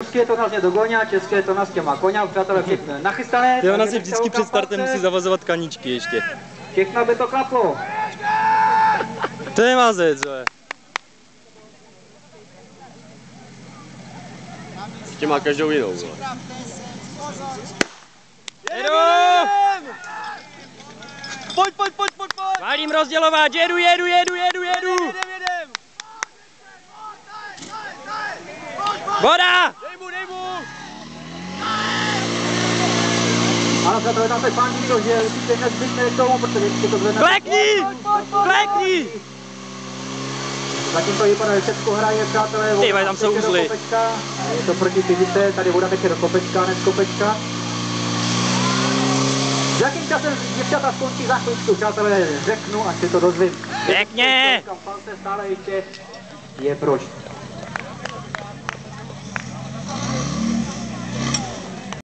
Ruské to nás je do koně, české to nás těma koně, přátelé všechno nachystané. Ty ona si vždycky před startem musí zavazovat kaníčky ještě. Všechno by to klaplo. To je mazec, ale. Ještě má každou jinou. Jedu! Pojď! Válím rozdělovat, jedu! Voda! Dej mu! Ano, přátelé, tam se fandí to, že určitě nezbytné k tomu, protože vždycky to zvedne. Klekni! Zatím to vypadá, že Česko hraje, přátelé. Ty, tam jsou uzly. Je to proti fyzice, tady voda teče do kopečka, ne z kopečka. S jakým časem děvčata skončí za chvíľku, přátelé, řeknu, až si to dozvím. Pěkně! Kam pan se stále ještě je proč.